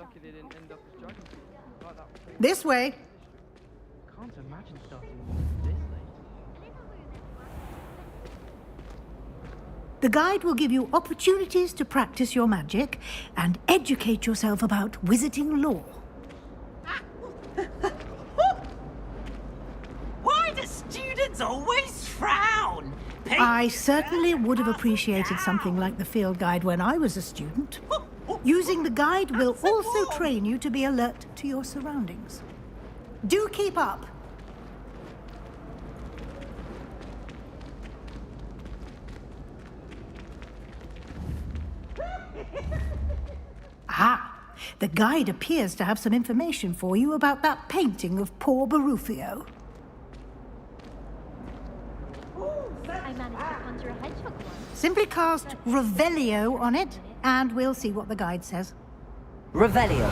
lucky they didn't end up as dragon people. Like that thing. This way. Can't imagine starting this late. The guide will give you opportunities to practice your magic and educate yourself about wizarding lore. Why do students always frown? I certainly would have appreciated something like the field guide when I was a student. Using the guide will also train you to be alert to your surroundings. Do keep up. Ah, the guide appears to have some information for you about that painting of poor Barufio. I managed to conjure a hedgehog once. Simply cast Revelio on it, and we'll see what the guide says. Revelio.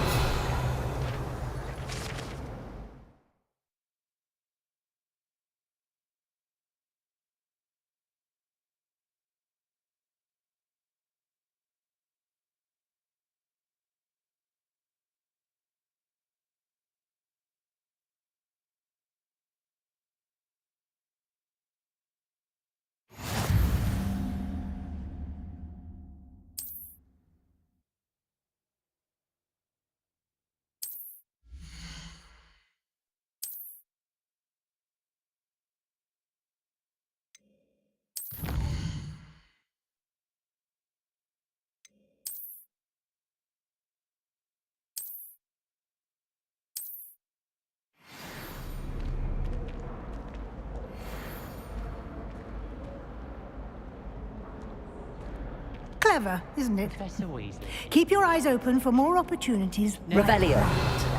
Clever, isn't it? Professor Weasley. Keep your eyes open for more opportunities Revelio.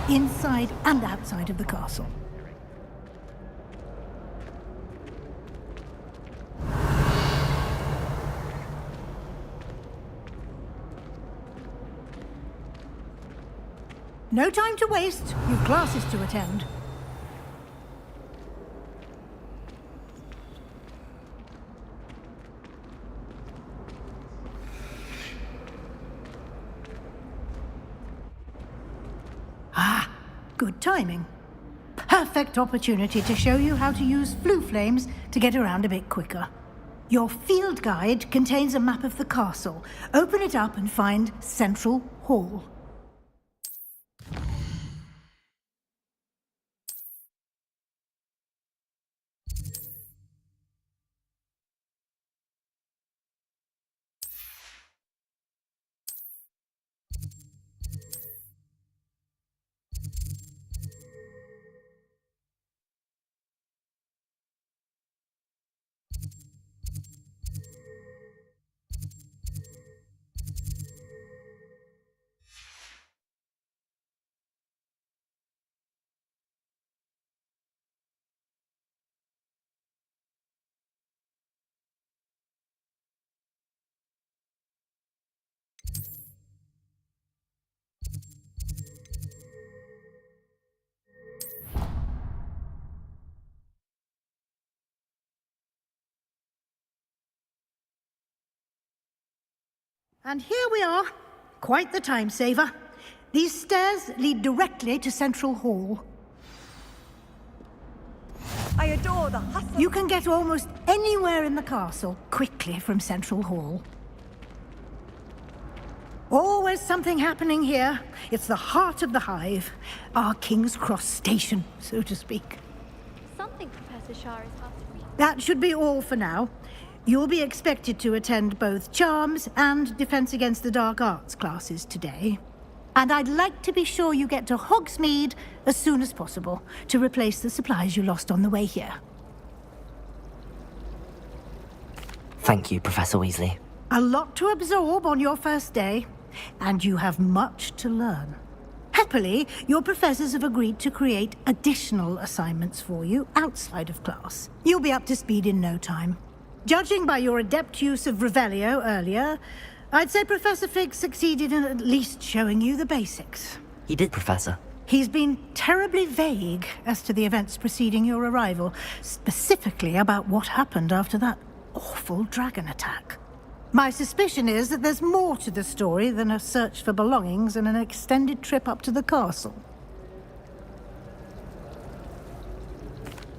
inside and outside of the castle. No time to waste. You've classes to attend. Ah, good timing. Perfect opportunity to show you how to use flue flames to get around a bit quicker. Your field guide contains a map of the castle. Open it up and find Central Hall. And here we are. Quite the time saver. These stairs lead directly to Central Hall. I adore the hustle. You can get almost anywhere in the castle quickly from Central Hall. Always something happening here. It's the heart of the hive. Our King's Cross station, so to speak. Something Professor Shah is asking me. That should be all for now. You'll be expected to attend both Charms and Defense Against the Dark Arts classes today. And I'd like to be sure you get to Hogsmeade as soon as possible to replace the supplies you lost on the way here. Thank you, Professor Weasley. A lot to absorb on your first day, and you have much to learn. Happily, your professors have agreed to create additional assignments for you outside of class. You'll be up to speed in no time. Judging by your adept use of Revelio earlier, I'd say Professor Fig succeeded in at least showing you the basics. He did, Professor. He's been terribly vague as to the events preceding your arrival, specifically about what happened after that awful dragon attack. My suspicion is that there's more to the story than a search for belongings and an extended trip up to the castle.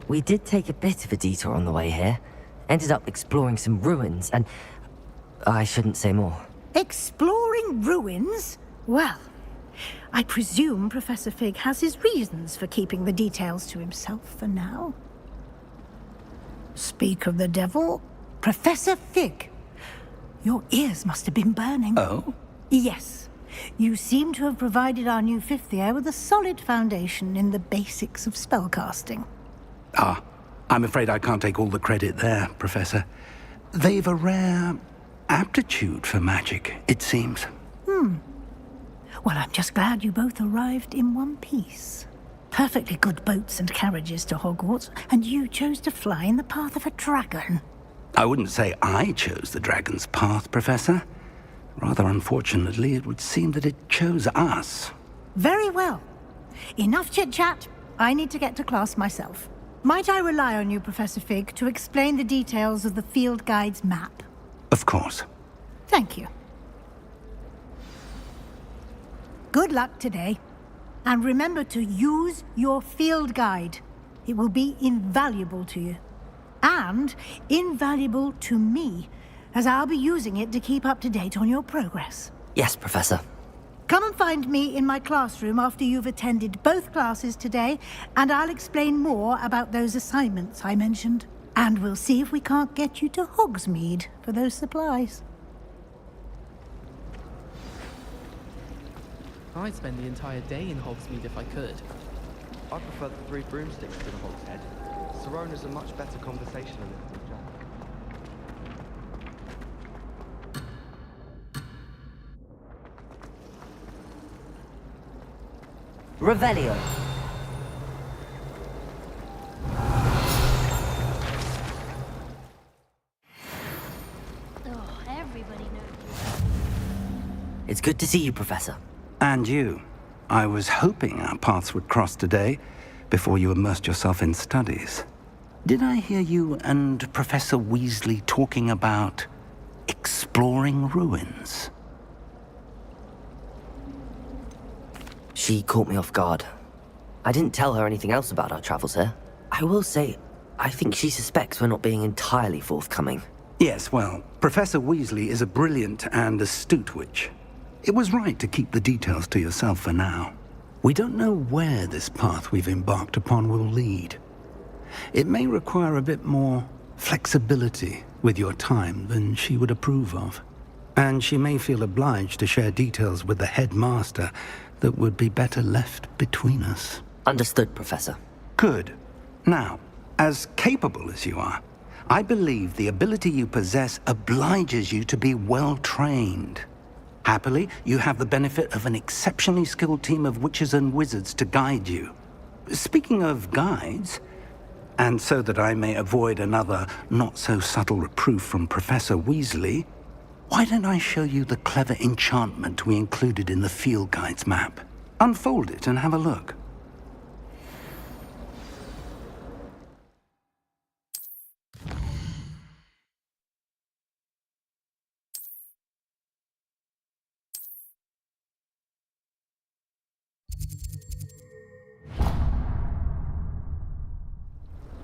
We did take a bit of a detour on the way here. Ended up exploring some ruins and... I shouldn't say more. Exploring ruins? Well, I presume Professor Fig has his reasons for keeping the details to himself for now. Speak of the devil, Professor Fig. Your ears must have been burning. Oh? Yes. You seem to have provided our new fifth year with a solid foundation in the basics of spellcasting. Ah, I'm afraid I can't take all the credit there, Professor. They've a rare aptitude for magic, it seems. Well, I'm just glad you both arrived in one piece. Perfectly good boats and carriages to Hogwarts, and you chose to fly in the path of a dragon. I wouldn't say I chose the dragon's path, Professor. Rather unfortunately, it would seem that it chose us. Very well. Enough chit-chat. I need to get to class myself. Might I rely on you, Professor Fig, to explain the details of the field guide's map? Of course. Thank you. Good luck today. And remember to use your field guide. It will be invaluable to you. And invaluable to me, as I'll be using it to keep up to date on your progress. Yes, Professor. Come and find me in my classroom after you've attended both classes today, and I'll explain more about those assignments I mentioned. And we'll see if we can't get you to Hogsmeade for those supplies. I'd spend the entire day in Hogsmeade if I could. I prefer the three broomsticks to the Hog's Head. Sirona's a much better conversationalist than Jack. Revelio. Oh, everybody knows you. It's good to see you, Professor. And you. I was hoping our paths would cross today, before you immersed yourself in studies. Did I hear you and Professor Weasley talking about exploring ruins? She caught me off guard. I didn't tell her anything else about our travels here. I will say, I think she suspects we're not being entirely forthcoming. Yes, well, Professor Weasley is a brilliant and astute witch. It was right to keep the details to yourself for now. We don't know where this path we've embarked upon will lead. It may require a bit more flexibility with your time than she would approve of. And she may feel obliged to share details with the headmaster that would be better left between us. Understood, Professor. Good. Now, as capable as you are, I believe the ability you possess obliges you to be well trained. Happily, you have the benefit of an exceptionally skilled team of witches and wizards to guide you. Speaking of guides, and so that I may avoid another not-so-subtle reproof from Professor Weasley, why don't I show you the clever enchantment we included in the field guide's map? Unfold it and have a look.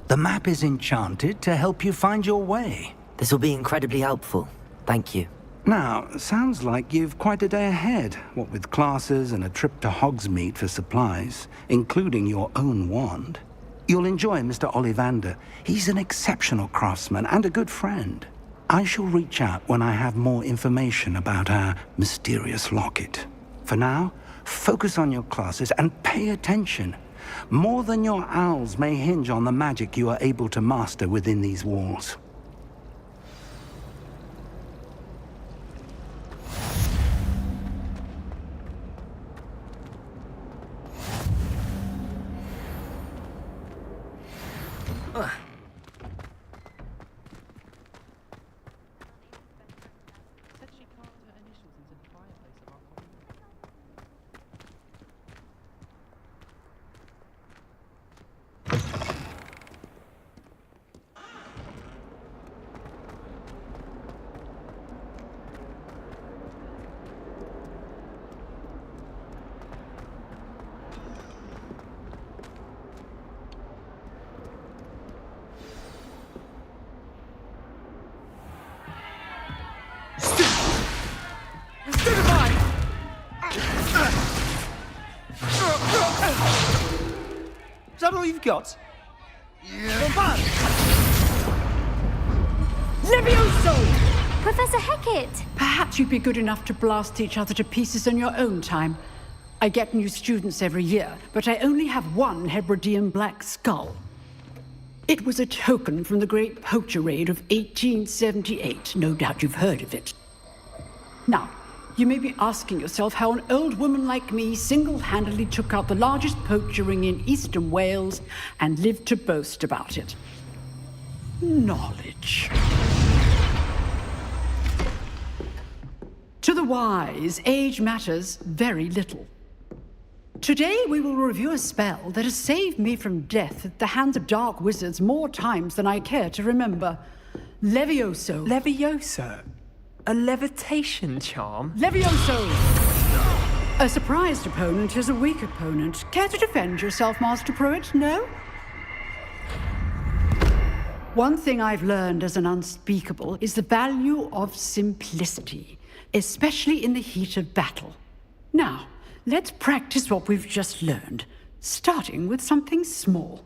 The map is enchanted to help you find your way. This will be incredibly helpful. Thank you. Now, sounds like you've quite a day ahead, what with classes and a trip to Hogsmeade for supplies, including your own wand. You'll enjoy Mr. Ollivander. He's an exceptional craftsman and a good friend. I shall reach out when I have more information about our mysterious locket. For now, focus on your classes and pay attention. More than your owls may hinge on the magic you are able to master within these walls. Said she carved her initials into the fireplace of our common room. that all you've got? Levioso! Professor Hecat! Perhaps you'd be good enough to blast each other to pieces in your own time. I get new students every year, but I only have one Hebridean black skull. It was a token from the Great Poacher Raid of 1878. No doubt you've heard of it. Now, you may be asking yourself how an old woman like me single-handedly took out the largest poacher ring in eastern Wales and lived to boast about it. Knowledge. To the wise, age matters very little. Today we will review a spell that has saved me from death at the hands of dark wizards more times than I care to remember. Levioso. Levioso? A levitation charm? Levioso! A surprised opponent is a weak opponent. Care to defend yourself, Master Pruitt? No? One thing I've learned as an unspeakable is the value of simplicity, especially in the heat of battle. Now, let's practice what we've just learned, starting with something small.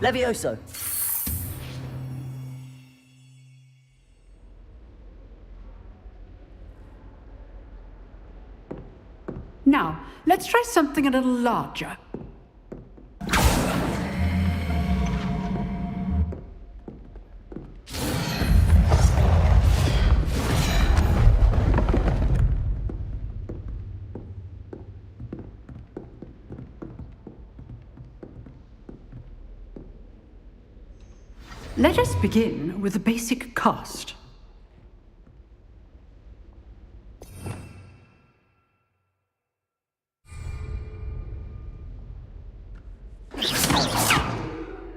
Levioso! Now, let's try something a little larger. Let us begin with the basic cast.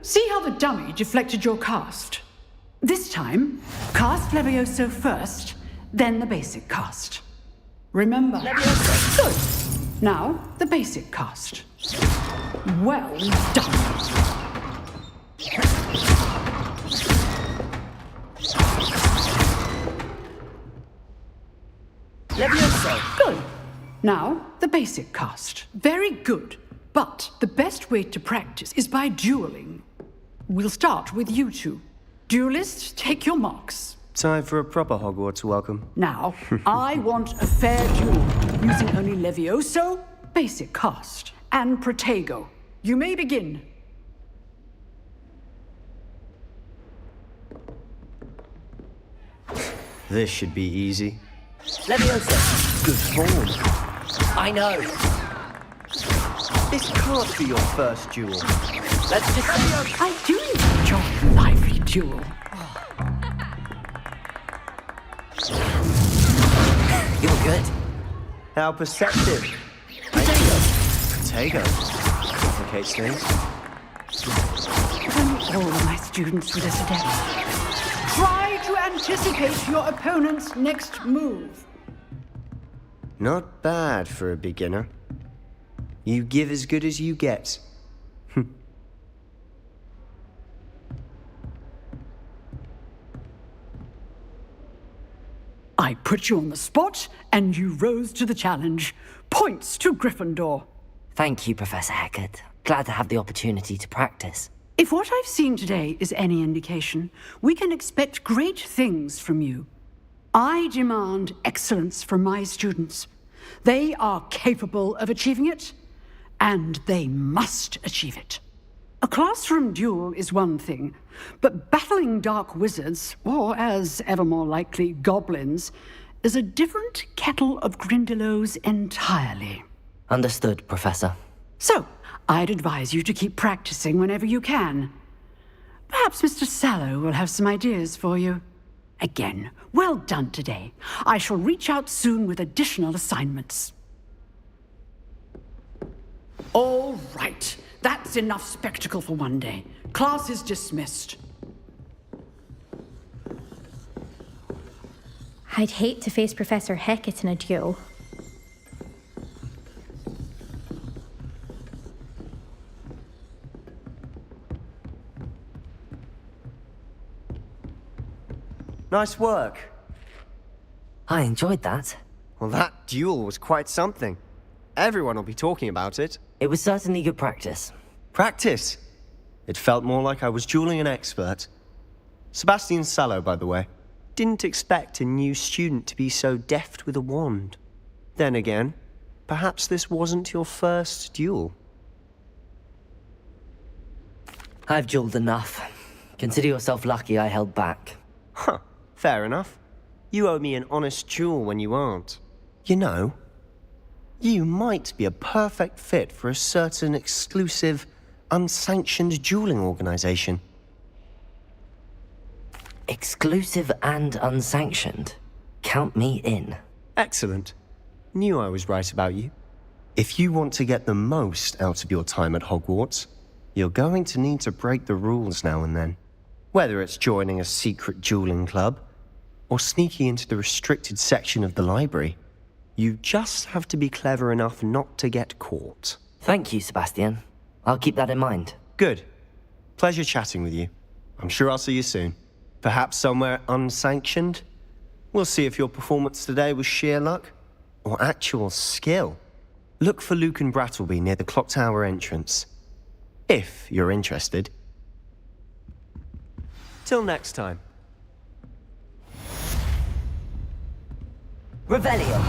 See how the dummy deflected your cast? This time, cast Levioso first, then the basic cast. Remember? Levioso. Good. Now, the basic cast. Well done. Levioso! Good. Now, the basic cast. Very good. But the best way to practice is by dueling. We'll start with you two. Duelists, take your marks. Time for a proper Hogwarts welcome. Now, I want a fair duel, using only Levioso, basic cast, and Protego. You may begin. This should be easy. Levioso! Good form. I know! This can't be your first duel. Let's just say... I do enjoy a lively duel. You're good. How perceptive. Potato. Complicates things. Only all of my students do this today. Try to anticipate your opponent's next move. Not bad for a beginner. You give as good as you get. I put you on the spot, and you rose to the challenge. Points to Gryffindor. Thank you, Professor Hecat. Glad to have the opportunity to practice. If what I've seen today is any indication, we can expect great things from you. I demand excellence from my students. They are capable of achieving it, and they must achieve it. A classroom duel is one thing, but battling dark wizards, or as ever more likely, goblins, is a different kettle of Grindylows entirely. Understood, Professor. So, I'd advise you to keep practicing whenever you can. Perhaps Mr. Sallow will have some ideas for you. Again, well done today. I shall reach out soon with additional assignments. All right. That's enough spectacle for one day. Class is dismissed. I'd hate to face Professor Hecat in a duel. Nice work. I enjoyed that. Well, that duel was quite something. Everyone will be talking about it. It was certainly good practice. Practice? It felt more like I was dueling an expert. Sebastian Sallow, by the way. Didn't expect a new student to be so deft with a wand. Then again, perhaps this wasn't your first duel. I've dueled enough. Consider yourself lucky I held back. Huh, fair enough. You owe me an honest duel when you aren't. You know, you might be a perfect fit for a certain exclusive, unsanctioned dueling organization. Exclusive and unsanctioned. Count me in. Excellent. Knew I was right about you. If you want to get the most out of your time at Hogwarts, you're going to need to break the rules now and then. Whether it's joining a secret dueling club, or sneaking into the restricted section of the library, you just have to be clever enough not to get caught. Thank you, Sebastian. I'll keep that in mind. Good. Pleasure chatting with you. I'm sure I'll see you soon. Perhaps somewhere unsanctioned? We'll see if your performance today was sheer luck, or actual skill. Look for Luke and Brattleby near the clock tower entrance. If you're interested. Till next time. Revelio.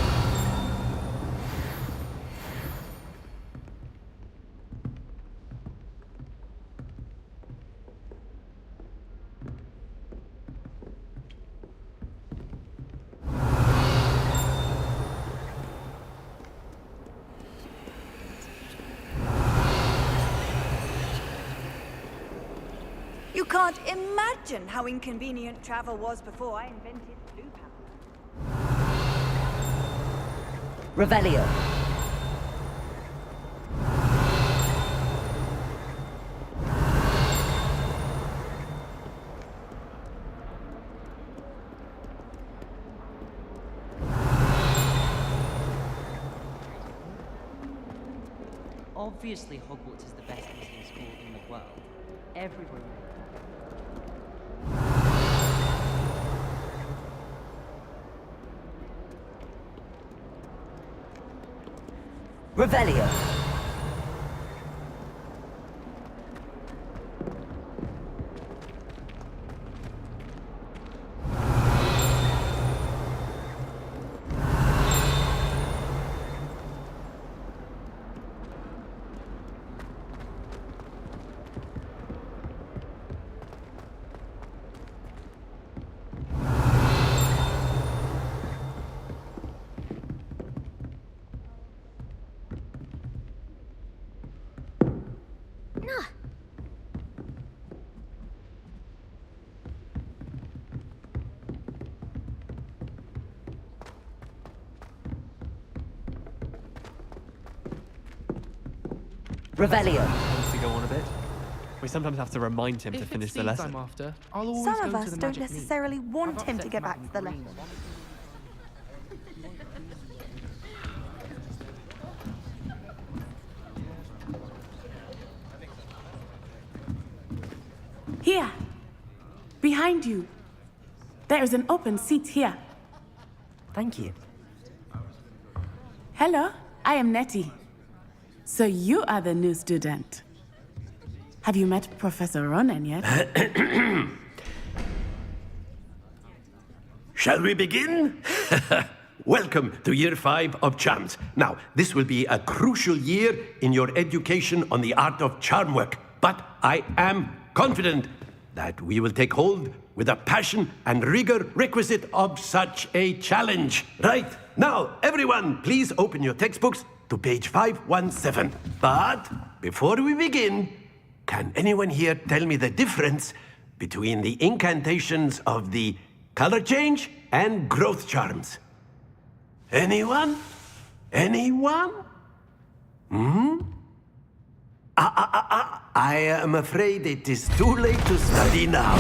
You can't imagine how inconvenient travel was before I invented blue power. Revelio. Obviously, Hogwarts is the best listening school in the world. Everyone. Revelio. Revelio. Wants to go on a bit. We sometimes have to remind him to If finish it's the seeds lesson. I'm after, I'll always Some go of to us the don't magic meat. necessarily want I've him to upset get Matt back to with the green lesson. one. Here, behind you. There is an open seat here. Thank you. Hello, I am Nettie. So you are the new student. Have you met Professor Ronan yet? Shall we begin? Welcome to Year 5 of Charms. Now, this will be a crucial year in your education on the art of charm work, but I am confident that we will take hold with the passion and rigor requisite of such a challenge. Right, now, everyone, please open your textbooks to page 517. But before we begin, can anyone here tell me the difference between the incantations of the color change and growth charms? Anyone? Anyone? I am afraid it is too late to study now.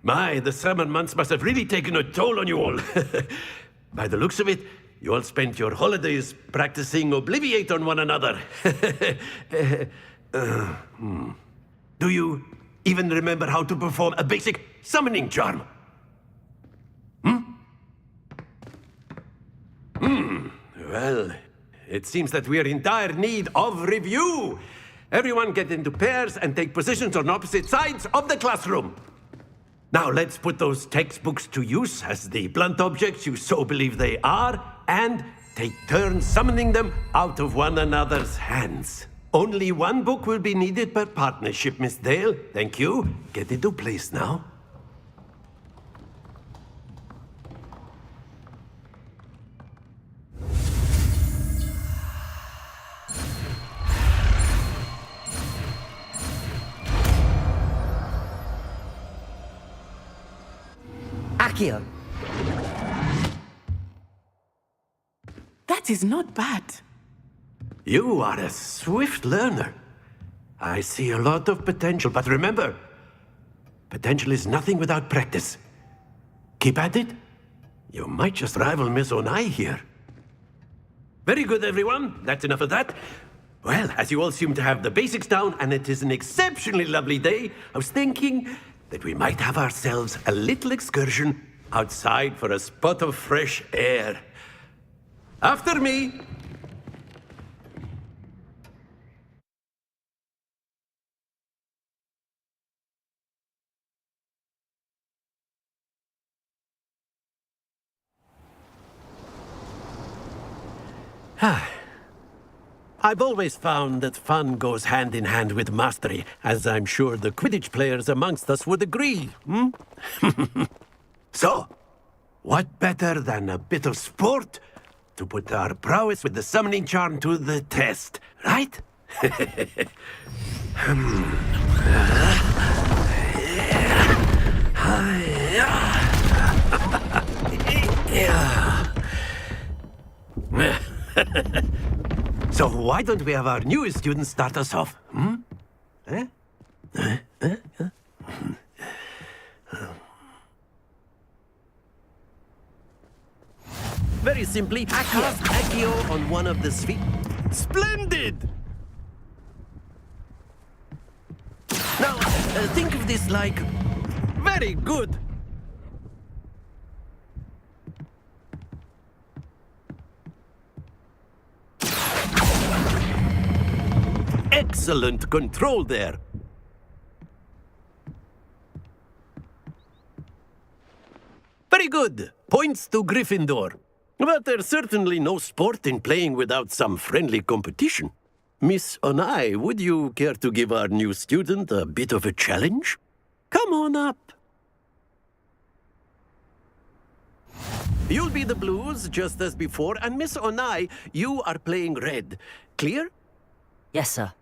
My, the summer months must have really taken a toll on you all. By the looks of it, you all spent your holidays practicing Obliviate on one another. Do you even remember how to perform a basic summoning charm. Well, it seems that we are in dire need of review. Everyone get into pairs and take positions on opposite sides of the classroom. Now let's put those textbooks to use as the blunt objects you so believe they are, and take turns summoning them out of one another's hands. Only one book will be needed per partnership, Miss Dale. Thank you. Get into place now. Accio! That is not bad. You are a swift learner. I see a lot of potential, but remember, potential is nothing without practice. Keep at it. You might just rival Miss Onai here. Very good, everyone. That's enough of that. Well, as you all seem to have the basics down, and it is an exceptionally lovely day, I was thinking that we might have ourselves a little excursion outside for a spot of fresh air. After me. I've always found that fun goes hand in hand with mastery, as I'm sure the Quidditch players amongst us would agree. So, what better than a bit of sport to put our prowess with the summoning charm to the test, right? So why don't we have our newest student start us off? Very simply, cast Accio on one of the spheres. Splendid! Now, think of this like... Very good! Excellent control there. Very good. Points to Gryffindor. But there's certainly no sport in playing without some friendly competition. Miss Onai, would you care to give our new student a bit of a challenge? Come on up. You'll be the blues, just as before, and Miss Onai, you are playing red. Clear? Yes, sir.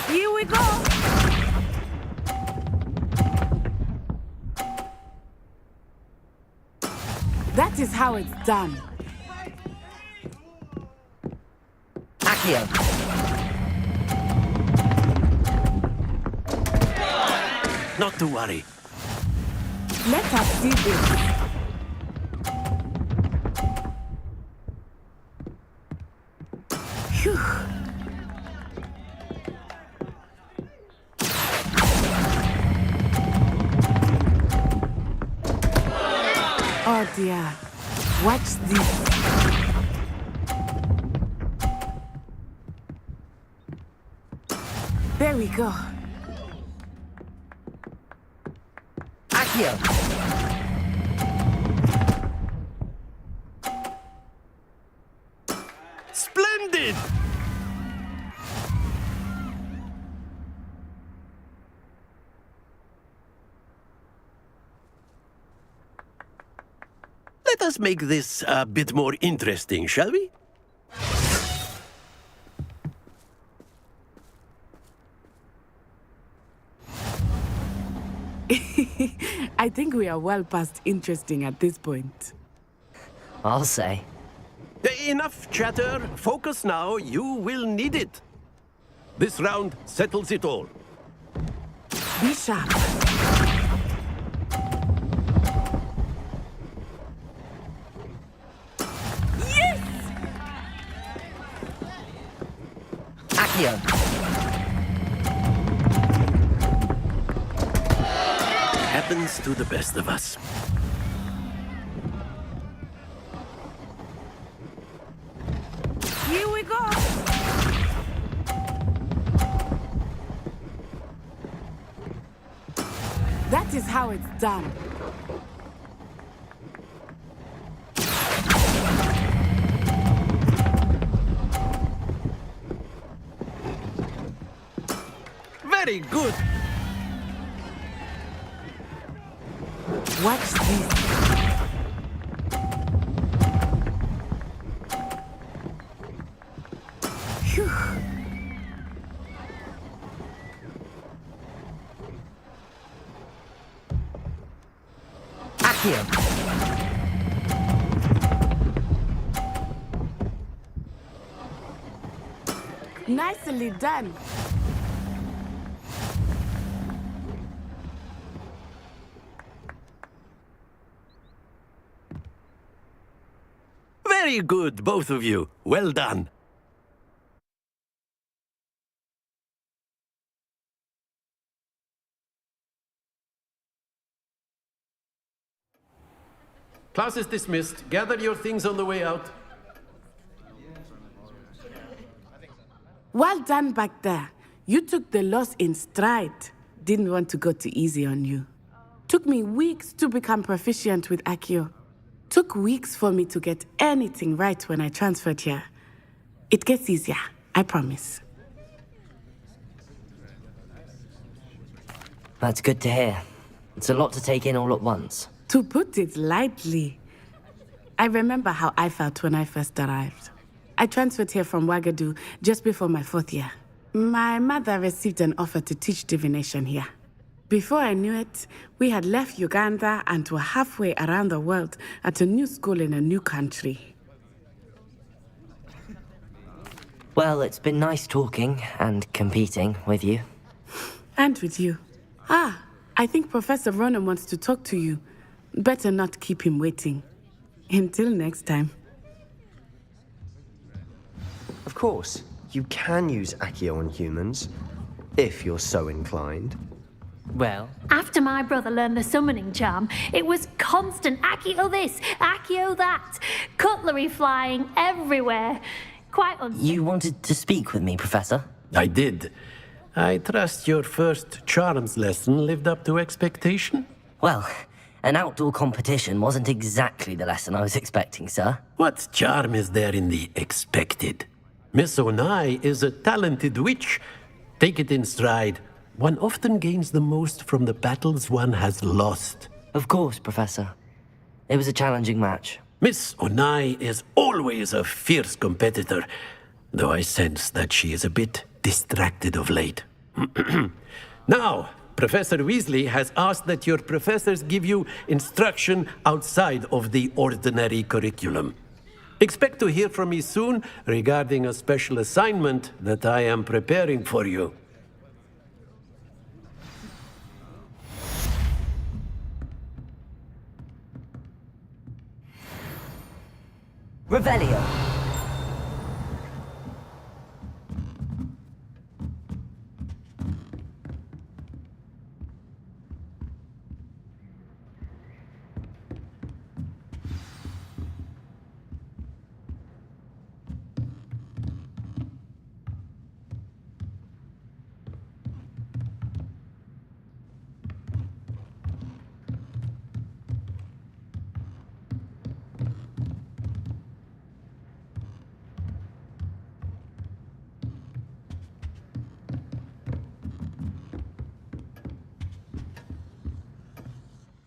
Here we go! That is how it's done. Accio! Not to worry. Let us see this. Phew. Oh dear. Watch this. There we go. Accio! Splendid! Let us make this a bit more interesting, shall we? I think we are well past interesting at this point. I'll say. Enough chatter. Focus now. You will need it. This round settles it all. Be sharp. Accio! Happens to the best of us. Here we go! That is how it's done. Very good. Watch this. Phew. Accio! Nicely done. Very good, both of you. Well done. Class is dismissed. Gather your things on the way out. Well done back there. You took the loss in stride. Didn't want to go too easy on you. Took me weeks to become proficient with Accio. Took weeks for me to get anything right when I transferred here. It gets easier, I promise. That's good to hear. It's a lot to take in all at once. To put it lightly, I remember how I felt when I first arrived. I transferred here from Ouagadougou just before my 4th year. My mother received an offer to teach divination here. Before I knew it, we had left Uganda and were halfway around the world at a new school in a new country. Well, it's been nice talking and competing with you. And with you. Ah, I think Professor Ronan wants to talk to you. Better not keep him waiting. Until next time. Of course, you can use Accio on humans, if you're so inclined. Well, After my brother learned the summoning charm, it was constant Accio this, Accio that, cutlery flying everywhere. Quite you wanted to speak with me, Professor? I did. I trust your first charms lesson lived up to expectation? Well, an outdoor competition wasn't exactly the lesson I was expecting, sir. What charm is there in the expected? Miss Onai is a talented witch. Take it in stride. One often gains the most from the battles one has lost. Of course, Professor. It was a challenging match. Miss Onai is always a fierce competitor, though I sense that she is a bit distracted of late. Now, Professor Weasley has asked that your professors give you instruction outside of the ordinary curriculum. Expect to hear from me soon regarding a special assignment that I am preparing for you. Revelio.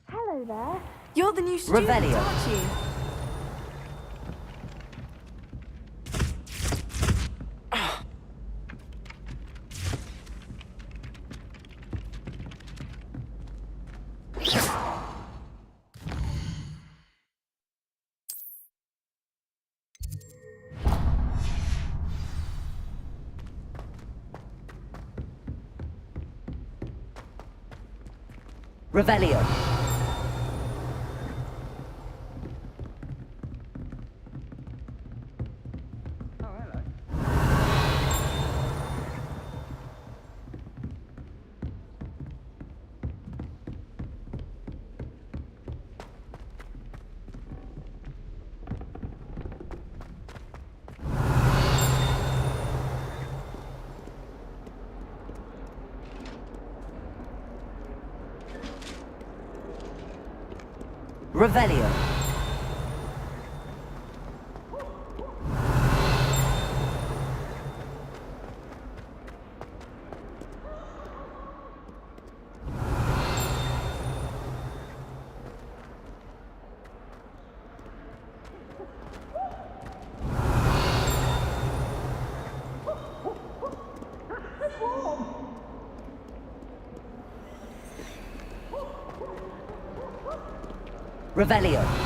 Hello there. You're the new student, Revelio. aren't you? Revelio. Revelio. Revelio.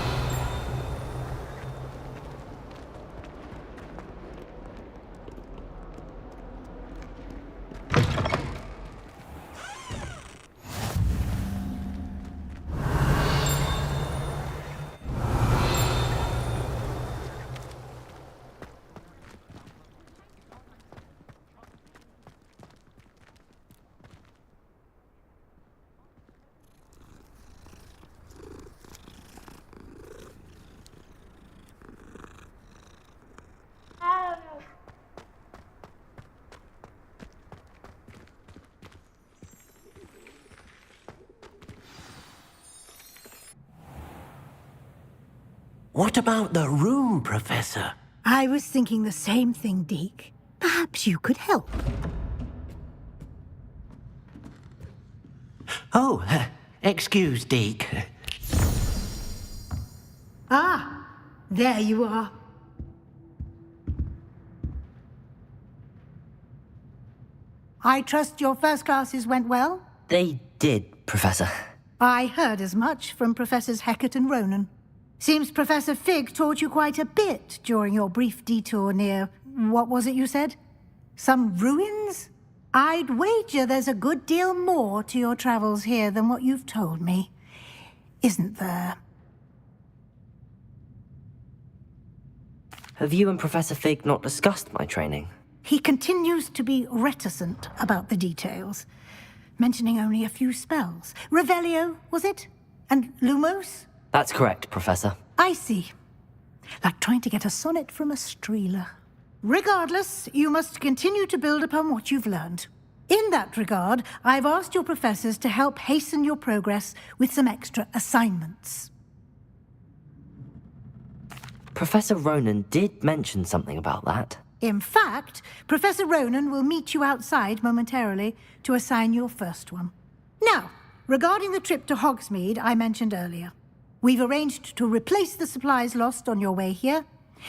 What about the room, Professor? I was thinking the same thing, Deke. Perhaps you could help. Oh, excuse, Deke. Ah, there you are. I trust your first classes went well? They did, Professor. I heard as much from Professors Hecat and Ronan. Seems Professor Fig taught you quite a bit during your brief detour near... what was it you said? Some ruins? I'd wager there's a good deal more to your travels here than what you've told me. Isn't there? Have you and Professor Fig not discussed my training? He continues to be reticent about the details, mentioning only a few spells. Revelio, was it? And Lumos? That's correct, Professor. I see. Like trying to get a sonnet from a streeler. Regardless, you must continue to build upon what you've learned. In that regard, I've asked your professors to help hasten your progress with some extra assignments. Professor Ronan did mention something about that. In fact, Professor Ronan will meet you outside momentarily to assign your first one. Now, regarding the trip to Hogsmeade I mentioned earlier, we've arranged to replace the supplies lost on your way here,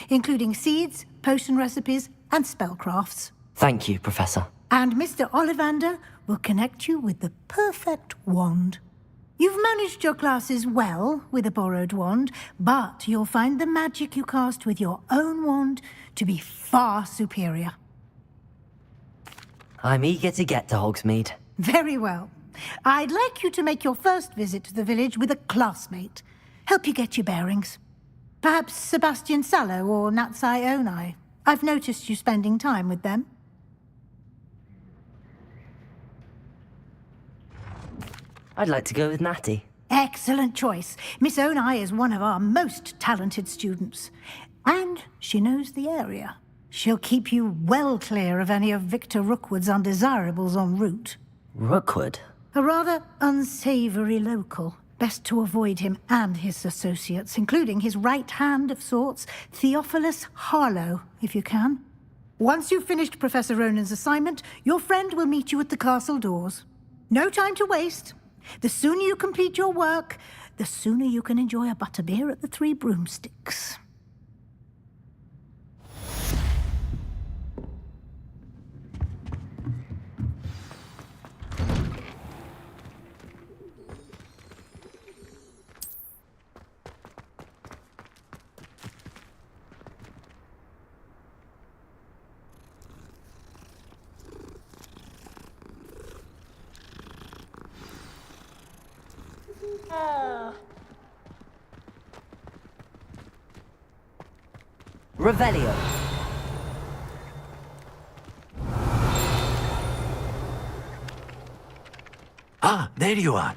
including seeds, potion recipes, and spellcrafts. Thank you, Professor. And Mr. Ollivander will connect you with the perfect wand. You've managed your classes well with a borrowed wand, but you'll find the magic you cast with your own wand to be far superior. I'm eager to get to Hogsmeade. Very well. I'd like you to make your first visit to the village with a classmate. Help you get your bearings. Perhaps Sebastian Sallow or Natsai Onai. I've noticed you spending time with them. I'd like to go with Natty. Excellent choice. Miss Onai is one of our most talented students. And she knows the area. She'll keep you well clear of any of Victor Rookwood's undesirables en route. Rookwood? A rather unsavory local. Best to avoid him and his associates, including his right hand of sorts, Theophilus Harlow, if you can. Once you've finished Professor Ronan's assignment, your friend will meet you at the castle doors. No time to waste. The sooner you complete your work, the sooner you can enjoy a butterbeer at the Three Broomsticks. Revelio. Ah, there you are.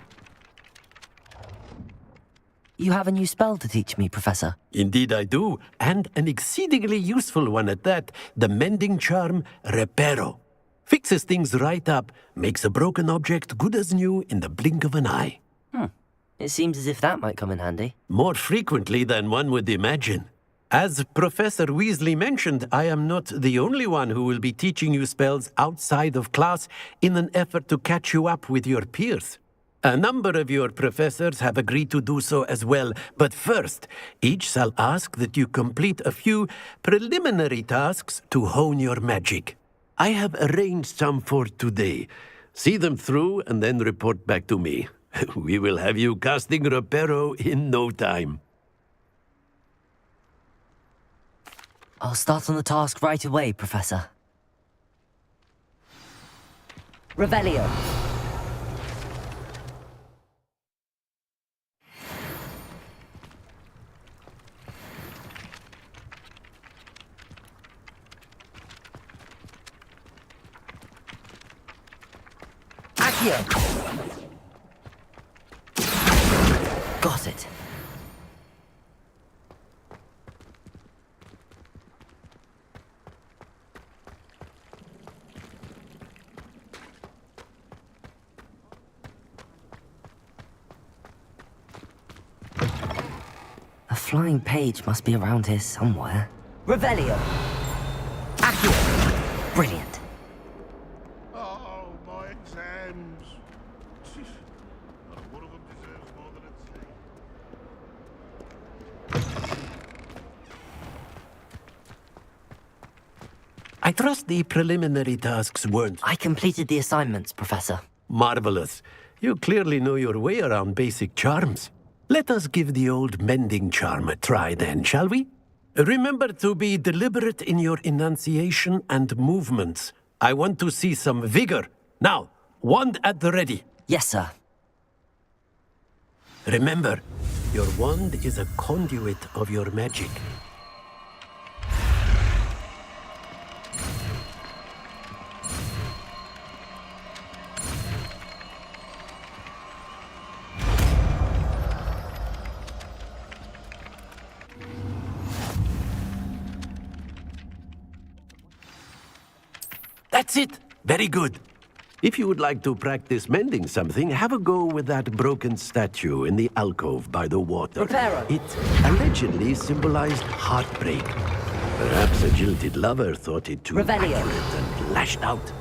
You have a new spell to teach me, Professor. Indeed I do, and an exceedingly useful one at that. The mending charm, Reparo. Fixes things right up, makes a broken object good as new in the blink of an eye. It seems as if that might come in handy. More frequently than one would imagine. As Professor Weasley mentioned, I am not the only one who will be teaching you spells outside of class in an effort to catch you up with your peers. A number of your professors have agreed to do so as well, but first, each shall ask that you complete a few preliminary tasks to hone your magic. I have arranged some for today. See them through and then report back to me. We will have you casting Reparo in no time. I'll start on the task right away, Professor. Revelio. Accio. Got it. A flying page must be around here somewhere. Revelio. Accio. Brilliant. Oh, my exams. Not one of them deserves more than a C. I trust the preliminary tasks weren't... I completed the assignments, Professor. Marvelous. You clearly know your way around basic charms. Let us give the old mending charm a try then, shall we? Remember to be deliberate in your enunciation and movements. I want to see some vigor. Now, wand at the ready. Yes, sir. Remember, your wand is a conduit of your magic. That's it! Very good. If you would like to practice mending something, have a go with that broken statue in the alcove by the water. Reparo. It allegedly symbolized heartbreak. Perhaps a jilted lover thought it too Revelio. accurate and lashed out.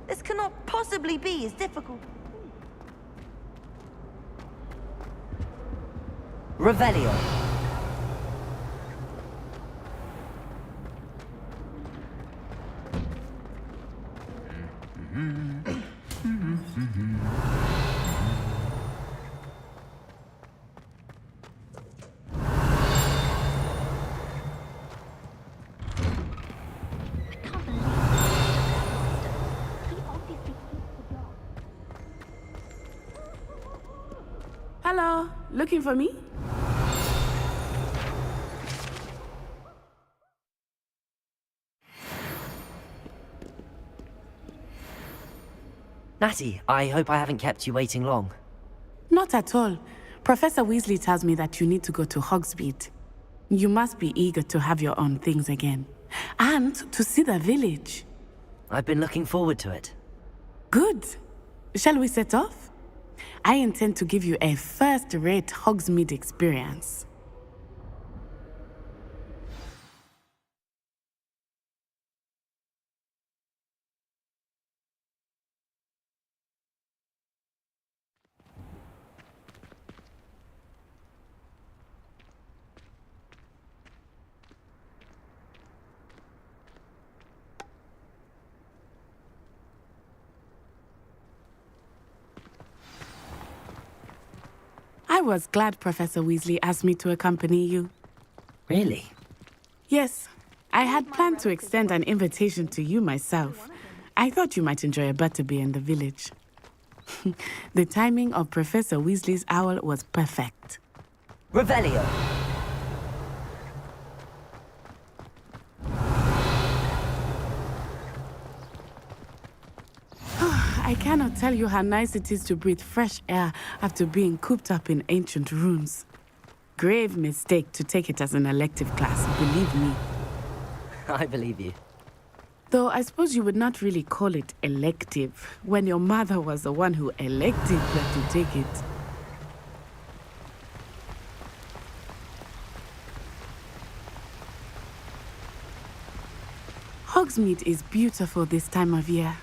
This cannot possibly be as difficult. Revelio. Hello, looking for me? Natty, I hope I haven't kept you waiting long. Not at all. Professor Weasley tells me that you need to go to Hogsmeade. You must be eager to have your own things again. And to see the village. I've been looking forward to it. Good. Shall we set off? I intend to give you a first-rate Hogsmeade experience. I was glad Professor Weasley asked me to accompany you. Really? Yes. I had planned to extend an invitation to you myself. I thought you might enjoy a butterbeer in the village. The timing of Professor Weasley's owl was perfect. Revelio. I cannot tell you how nice it is to breathe fresh air after being cooped up in ancient ruins. Grave mistake to take it as an elective class, believe me. I believe you. Though I suppose you would not really call it elective when your mother was the one who elected that you take it. Hogsmeade is beautiful this time of year.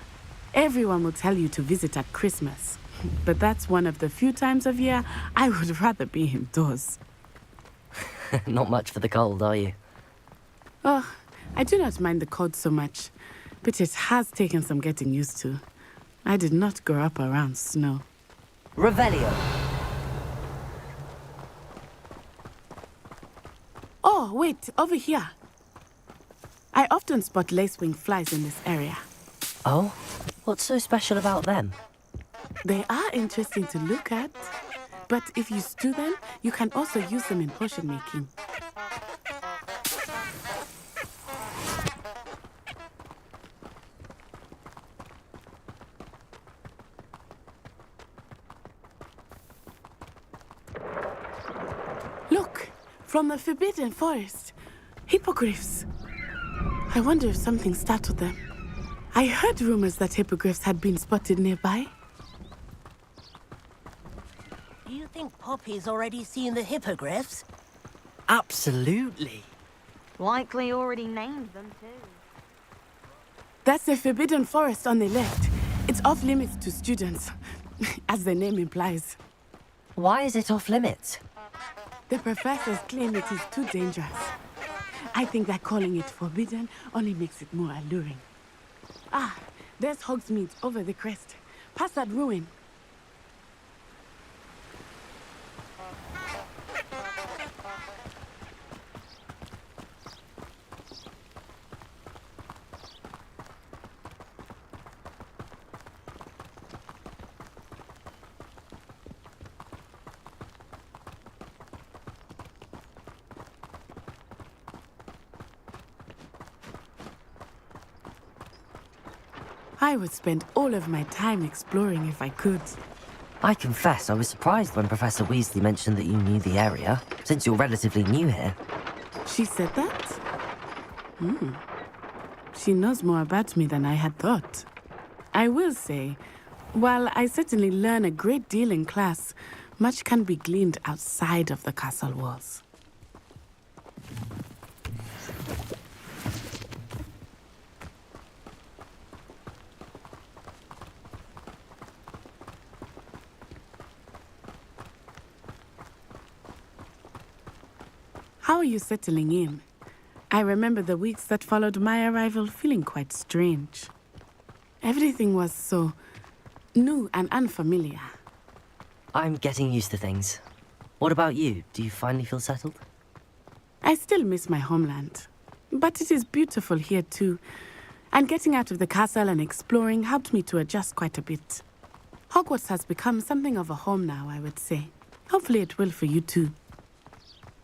Everyone will tell you to visit at Christmas, but that's one of the few times of year I would rather be indoors. Not much for the cold, are you? Oh, I do not mind the cold so much, but it has taken some getting used to. I did not grow up around snow. Revelio. Oh, wait, over here. I often spot lacewing flies in this area. Oh? What's so special about them? They are interesting to look at, but if you stew them, you can also use them in potion making. Look, from the Forbidden Forest, hippogriffs. I wonder if something startled them. I heard rumors that hippogriffs had been spotted nearby. Do you think Poppy's already seen the hippogriffs? Absolutely. Likely already named them too. That's the Forbidden Forest on the left. It's off limits to students, as the name implies. Why is it off limits? The professors claim it is too dangerous. I think that calling it forbidden only makes it more alluring. Ah, there's Hogsmeade over the crest. Past that ruin. I would spend all of my time exploring if I could. I confess I was surprised when Professor Weasley mentioned that you knew the area, since you're relatively new here. She said that? She knows more about me than I had thought. I will say, while I certainly learn a great deal in class, much can be gleaned outside of the castle walls. How are you settling in? I remember the weeks that followed my arrival feeling quite strange. Everything was so new and unfamiliar. I'm getting used to things. What about you? Do you finally feel settled? I still miss my homeland, but it is beautiful here too. And getting out of the castle and exploring helped me to adjust quite a bit. Hogwarts has become something of a home now, I would say. Hopefully it will for you too.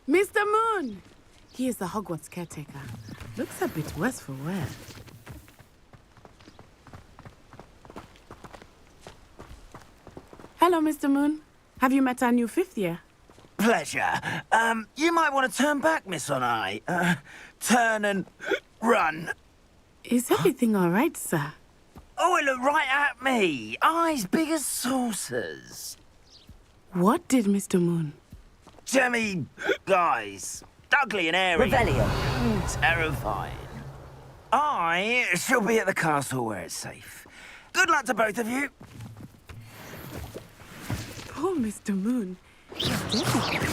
Mr. Moon! He is the Hogwarts caretaker. Looks a bit worse for wear. Hello, Mr. Moon. Have you met our new fifth year? Pleasure. You might want to turn back, Miss Onai. Turn and run. Is everything all right, sir? Oh, it looked right at me. Eyes big as saucers. What did Mr. Moon? Jemmy, guys. Ugly and airy. Revelio. Terrifying. I shall be at the castle where it's safe. Good luck to both of you. Poor Mr. Moon. He's delicate.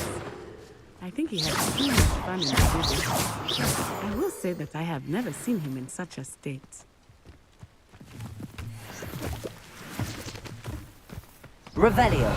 I think he had too much fun in the visit. I will say that I have never seen him in such a state. Revelio.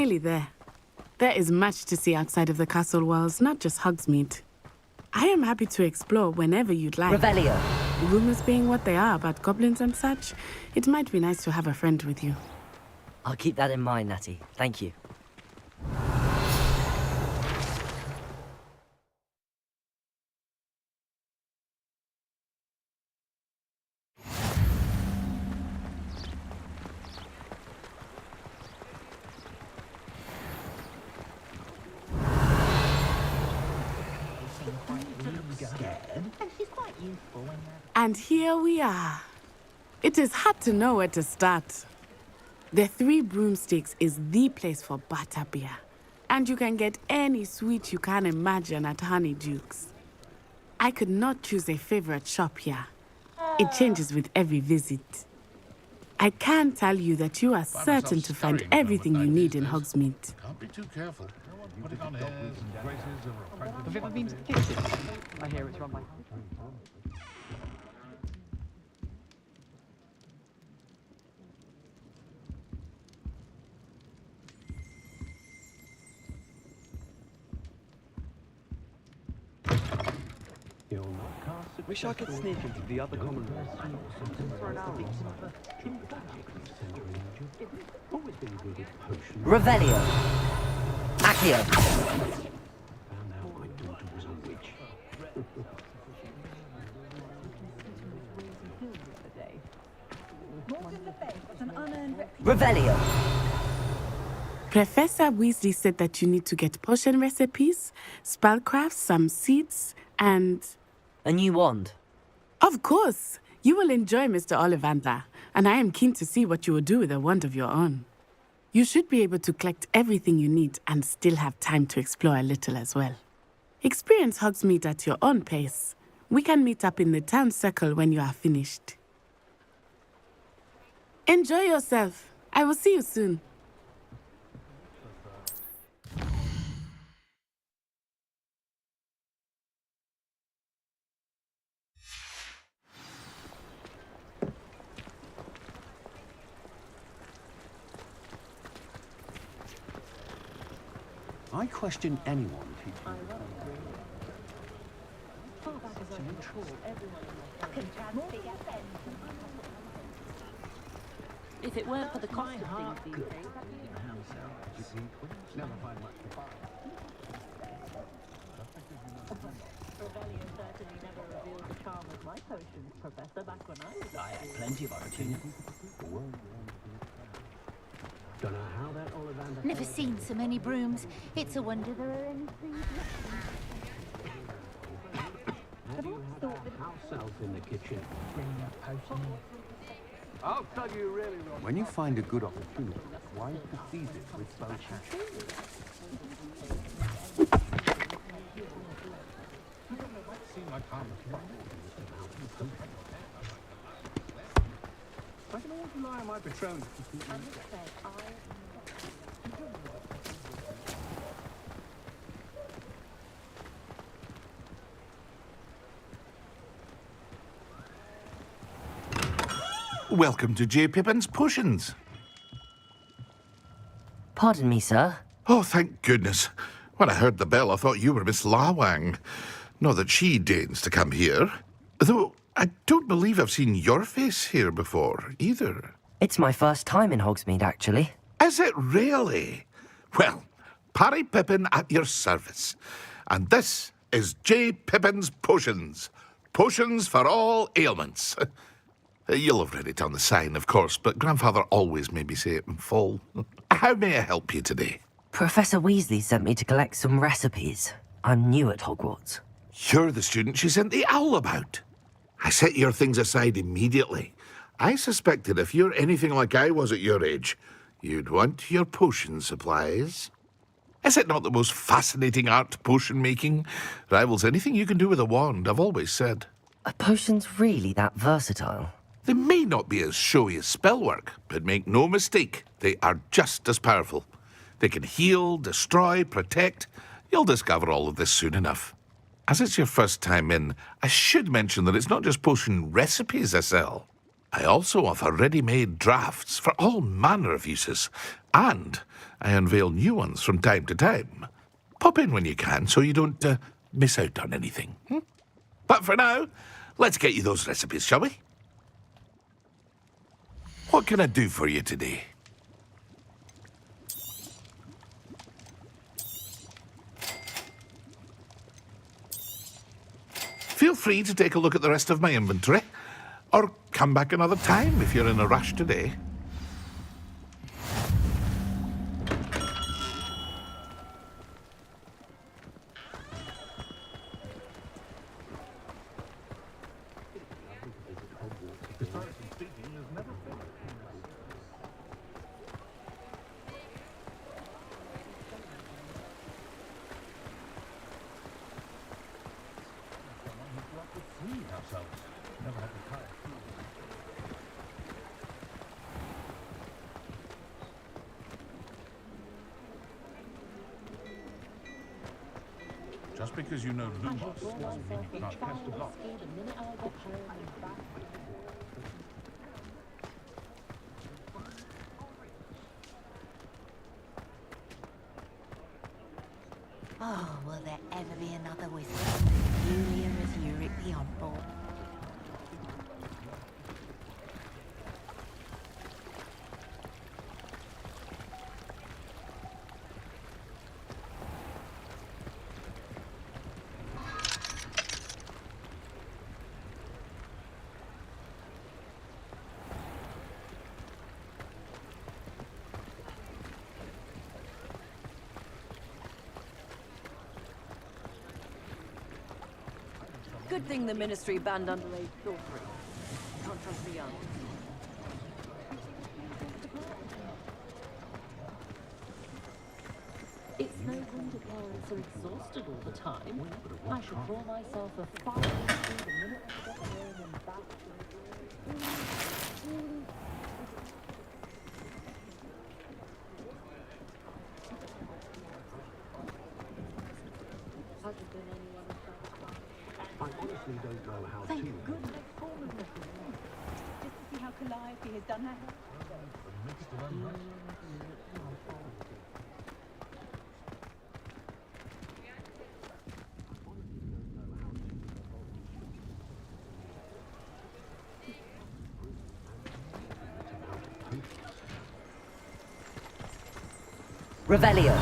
nearly there. There is much to see outside of the castle walls, not just Hogsmeade. I am happy to explore whenever you'd like. Revelio. Rumors being what they are about goblins and such, it might be nice to have a friend with you. I'll keep that in mind, Natty. Thank you. And here we are. It is hard to know where to start. The Three Broomsticks is the place for butterbeer. And you can get any sweet you can imagine at Honeyduke's. I could not choose a favorite shop here. It changes with every visit. I can tell you that you are certain to find everything you need in Hogsmeade. Can't be too careful. Putting on airs and graces of Have you ever been to the kitchen? I hear it's run by... Wish I could sneak into the other common room. Revelio. Accio. Revelio. Professor Weasley said that you need to get potion recipes, spellcrafts, some seeds, and... A new wand. Of course! You will enjoy Mr. Ollivander, and I am keen to see what you will do with a wand of your own. You should be able to collect everything you need and still have time to explore a little as well. Experience Hogsmeade at your own pace. We can meet up in the town circle when you are finished. Enjoy yourself. I will see you soon. I question anyone who... If it weren't for the cost of things these days, Revelio certainly never revealed the charm of my potions, Professor, back when I was... I had plenty of opportunities. Don't know how that Ollivander... Never seen so many brooms. It's a wonder there are any trees Have you had a house elf in the kitchen? I'll tell you really wrong. When you find a good opportunity, why to seize it with both hands? I can always rely on my Patronus. Welcome to J. Pippin's Potions. Pardon me, sir. Oh, thank goodness. When I heard the bell, I thought you were Miss Lawang. Not that she deigns to come here. Though I don't believe I've seen your face here before, either. It's my first time in Hogsmeade, actually. Is it really? Well, Parry Pippin at your service. And this is J. Pippin's Potions. Potions for all ailments. You'll have read it on the sign, of course, but Grandfather always made me say it in full. How may I help you today? Professor Weasley sent me to collect some recipes. I'm new at Hogwarts. You're the student she sent the owl about. I set your things aside immediately. I suspected if you're anything like I was at your age, you'd want your potion supplies. Is it not the most fascinating art, potion making? Rivals anything you can do with a wand, I've always said. Are potions really that versatile? They may not be as showy as spellwork, but make no mistake, they are just as powerful. They can heal, destroy, protect. You'll discover all of this soon enough. As it's your first time in, I should mention that it's not just potion recipes I sell. I also offer ready-made drafts for all manner of uses. And I unveil new ones from time to time. Pop in when you can so you don't miss out on anything. But for now, let's get you those recipes, shall we? What can I do for you today? Feel free to take a look at the rest of my inventory, or come back another time if you're in a rush today. Just because you know Lumos doesn't mean you can't cast a block. Oh, will there ever be another whistle? Julia as Uric the Oddball. Good thing the Ministry banned underage sorcery. Can't trust the young. It's no wonder parents are exhausted all the time. I should pour myself a fire the minute I get home and back. Hasn't been anyone I honestly don't know how Thank to. goodness for the just to see how Calliope has done that. Revelio.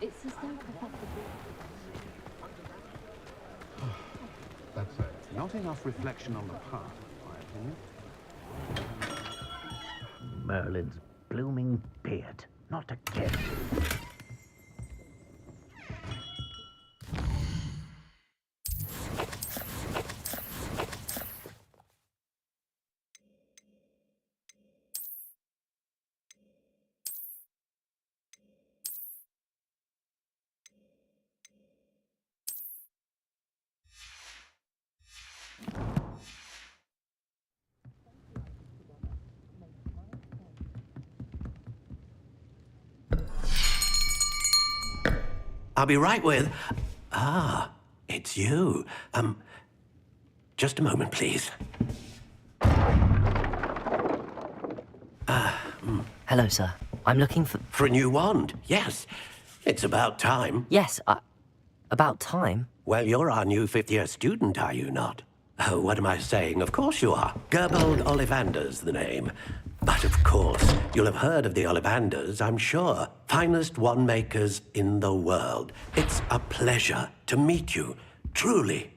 It's as though That's not enough reflection on the past, in my opinion. Merlin's blooming beard. Not again. I'll be right with... Ah, it's you. Just a moment, please. Hello, sir. I'm looking for... For a new wand, yes. It's about time. Yes, about time? Well, you're our new fifth-year student, are you not? Oh, what am I saying? Of course you are. Gerbold Ollivander's the name. But of course, you'll have heard of the Ollivanders, I'm sure. Finest wand makers in the world. It's a pleasure to meet you, truly.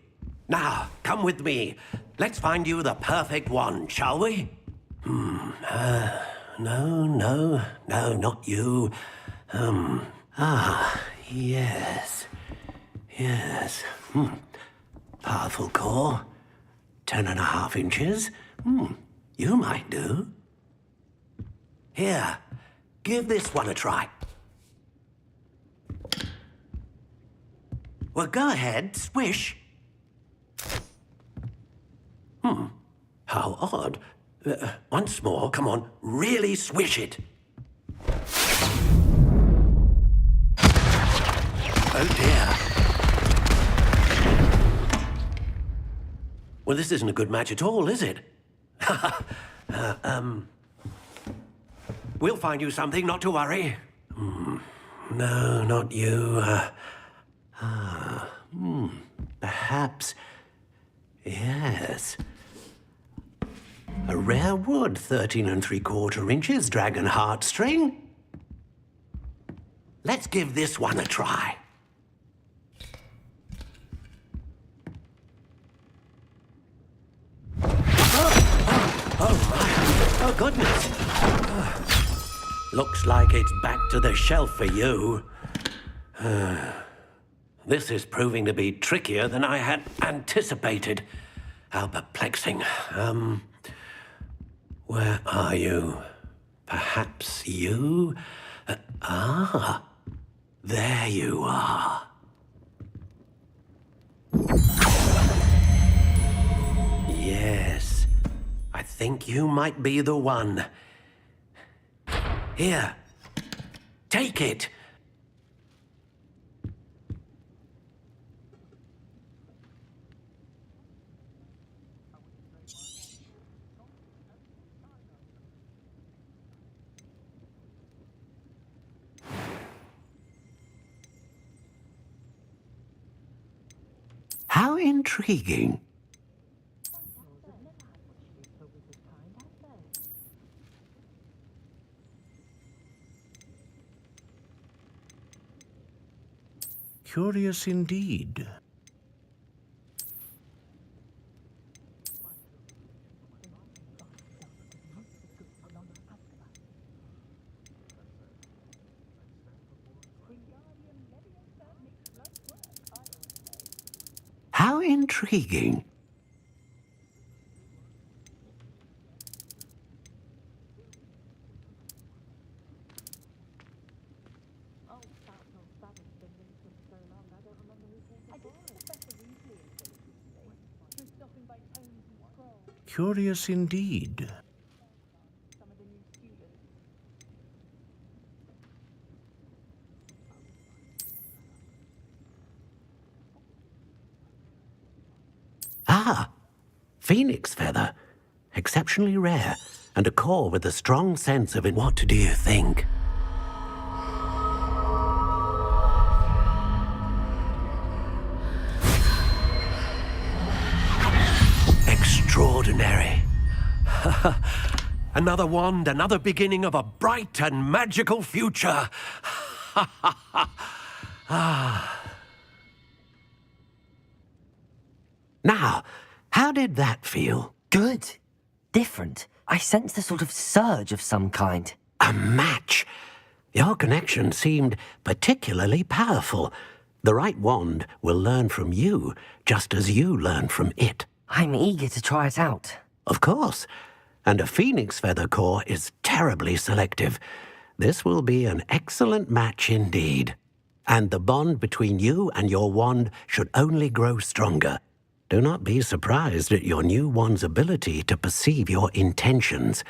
Now, come with me. Let's find you the perfect wand, shall we? No, not you. Yes. Powerful core. 10.5 inches. You might do. Here, give this one a try. Well, go ahead, swish. How odd. Once more, come on, really swish it. Oh dear. Well, this isn't a good match at all, is it? We'll find you something, not to worry. No, not you. Perhaps. Yes. A rare wood, 13 3/4 inches, dragon heartstring. Let's give this one a try. Oh, goodness. Looks like it's back to the shelf for you. This is proving to be trickier than I had anticipated. How perplexing. Where are you? Perhaps you? There you are. Yes, I think you might be the one. Here, take it. How intriguing. Curious indeed. How intriguing. Curious indeed. Phoenix feather. Exceptionally rare, and a core with a strong sense of it. What do you think? Extraordinary. Another wand, another beginning of a bright and magical future. Now, how did that feel? Good. Different. I sensed a sort of surge of some kind. A match. Your connection seemed particularly powerful. The right wand will learn from you, just as you learn from it. I'm eager to try it out. Of course. And a phoenix feather core is terribly selective. This will be an excellent match indeed. And the bond between you and your wand should only grow stronger. Do not be surprised at your new wand's ability to perceive your intentions,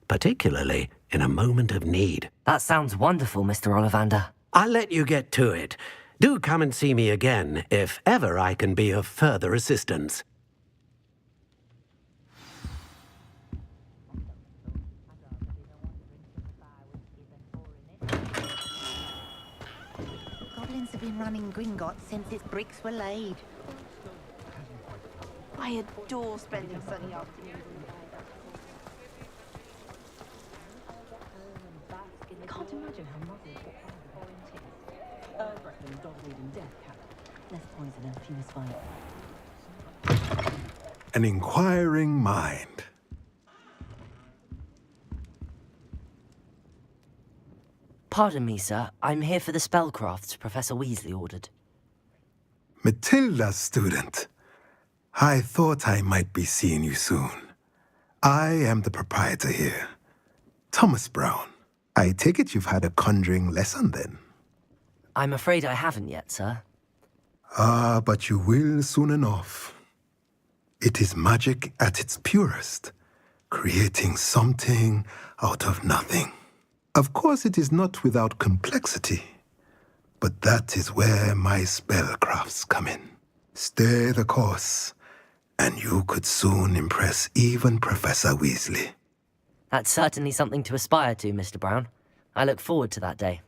particularly in a moment of need. That sounds wonderful, Mr. Ollivander. I'll let you get to it. Do come and see me again if ever I can be of further assistance. Goblins have been running Gringotts since its bricks were laid. I adore spending sunny afternoons. Can't imagine how mothers get volunteers. Reckon dog leading death cat. Less poison and fuse fire. An inquiring mind. Pardon me, sir. I'm here for the spellcrafts Professor Weasley ordered. Matilda's student. I thought I might be seeing you soon. I am the proprietor here, Thomas Brown. I take it you've had a conjuring lesson then? I'm afraid I haven't yet, sir. Ah, but you will soon enough. It is magic at its purest, creating something out of nothing. Of course, it is not without complexity, but that is where my spellcrafts come in. Stay the course, and you could soon impress even Professor Weasley. That's certainly something to aspire to, Mr. Brown. I look forward to that day.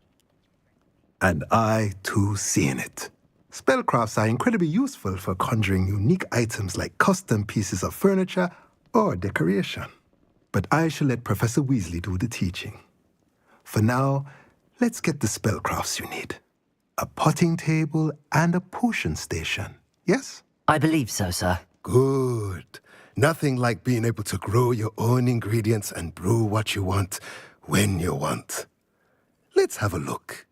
And I, too, seeing it. Spellcrafts are incredibly useful for conjuring unique items like custom pieces of furniture or decoration. But I shall let Professor Weasley do the teaching. For now, let's get the spellcrafts you need. A potting table and a potion station, yes? I believe so, sir. Good. Nothing like being able to grow your own ingredients and brew what you want when you want. Let's have a look.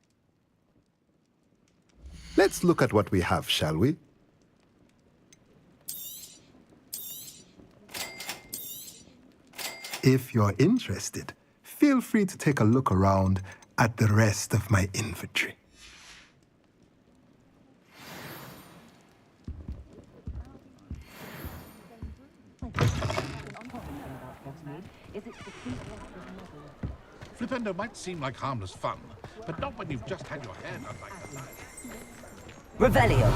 Let's look at what we have, shall we? If you're interested, feel free to take a look around at the rest of my inventory. Flipendo might seem like harmless fun, but not when you've just had your hair done like that. Revelio.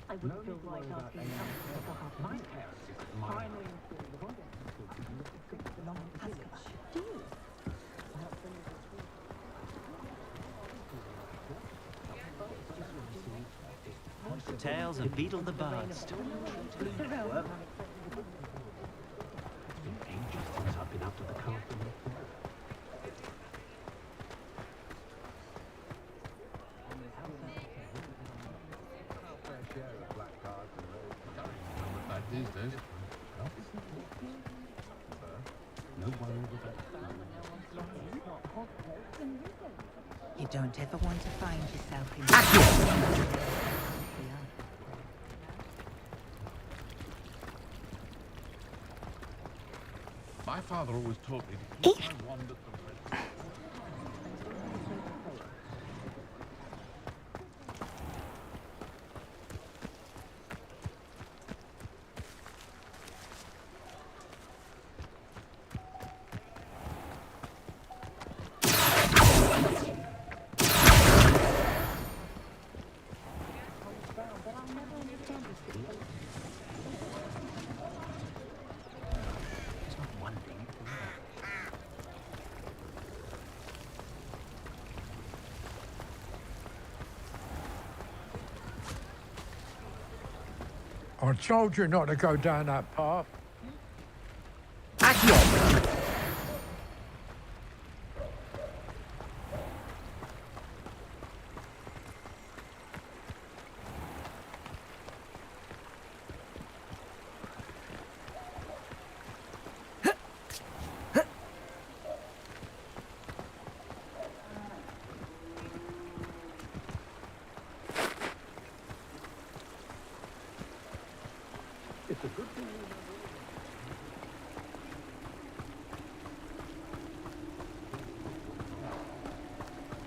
I would feel like asking my parents finally Tales of Beetle the Bust. These days. You don't ever want to find yourself in My father always taught me to keep my wand at the ready. I told you not to go down that path. It's a good thing.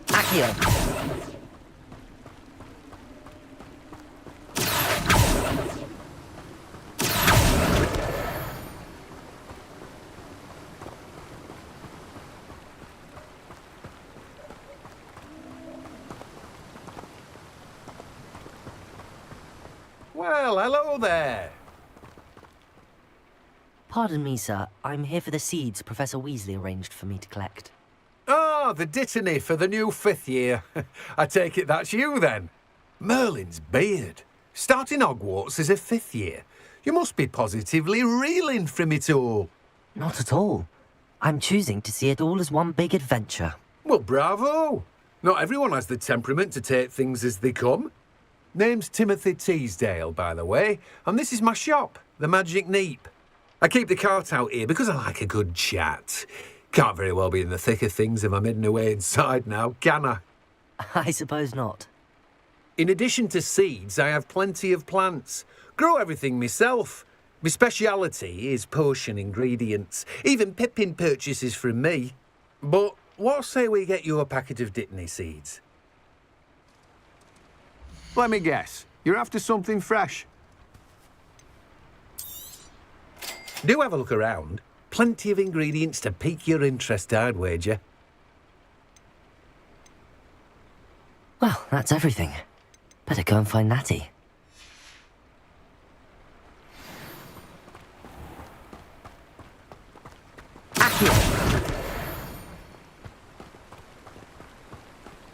Accio. Well, hello there. Pardon me, sir. I'm here for the seeds Professor Weasley arranged for me to collect. Ah, the dittany for the new 5th year. I take it that's you, then. Merlin's beard. Starting Hogwarts as a 5th year. You must be positively reeling from it all. Not at all. I'm choosing to see it all as one big adventure. Well, bravo. Not everyone has the temperament to take things as they come. Name's Timothy Teasdale, by the way, and this is my shop, the Magic Neep. I keep the cart out here because I like a good chat. Can't very well be in the thick of things if I'm hidden away inside now, can I? I suppose not. In addition to seeds, I have plenty of plants. Grow everything myself. My speciality is potion ingredients. Even Pippin purchases from me. But what say we get you a packet of Dittany seeds? Let me guess. You're after something fresh. Do have a look around. Plenty of ingredients to pique your interest, I'd wager. Well, that's everything. Better go and find Natty.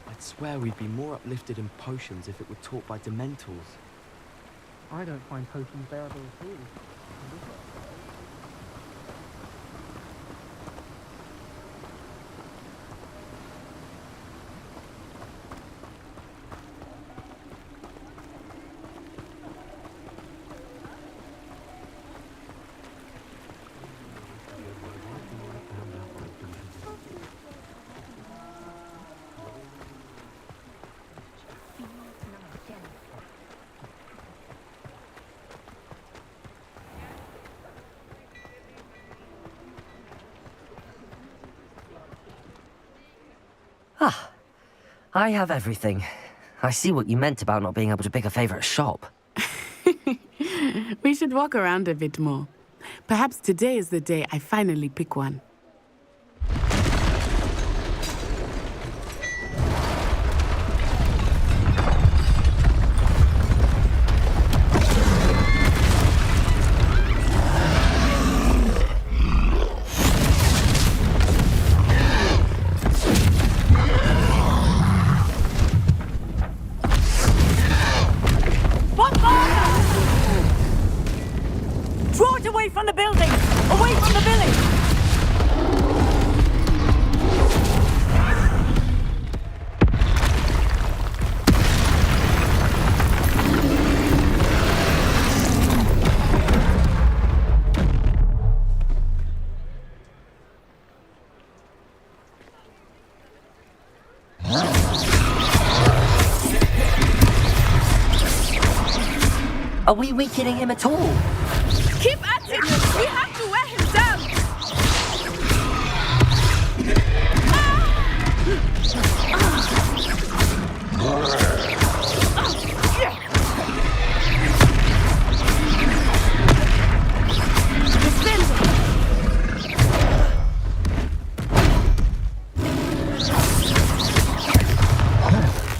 I'd swear we'd be more uplifted in potions if it were taught by Dementors. I don't find potions bearable at all. Ah, I have everything. I see what you meant about not being able to pick a favourite shop. We should walk around a bit more. Perhaps today is the day I finally pick one. Draw it away from the building! Away from the village! Are we weakening him at all? Keep at it! We have to wear him down!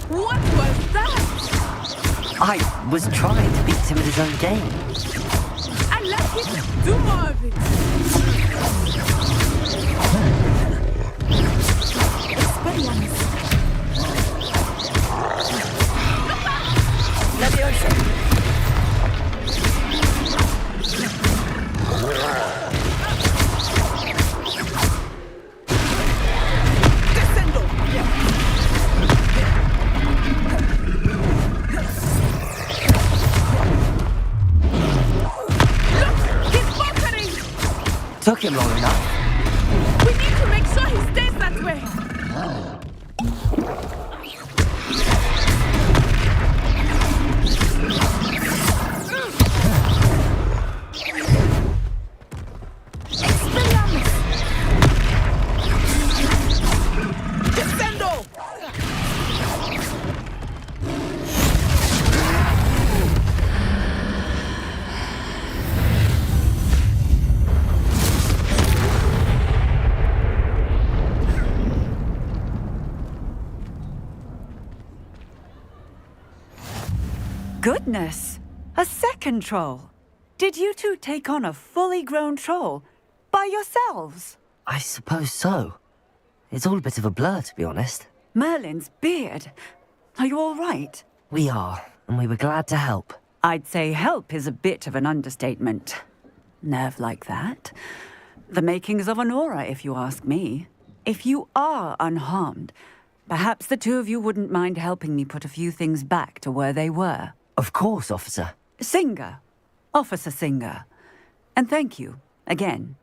What was that? I was trying to beat him at his own game. I like it! Do more of it! Experience! Leviosa! Took him long enough. We need to make sure he stays that way! Goodness! A second troll! Did you two take on a fully grown troll? By yourselves? I suppose so. It's all a bit of a blur, to be honest. Merlin's beard. Are you all right? We are, and we were glad to help. I'd say help is a bit of an understatement. Nerve like that. The makings of an aura, if you ask me. If you are unharmed, perhaps the two of you wouldn't mind helping me put a few things back to where they were. Of course, officer. Singer. Officer Singer. And thank you Again,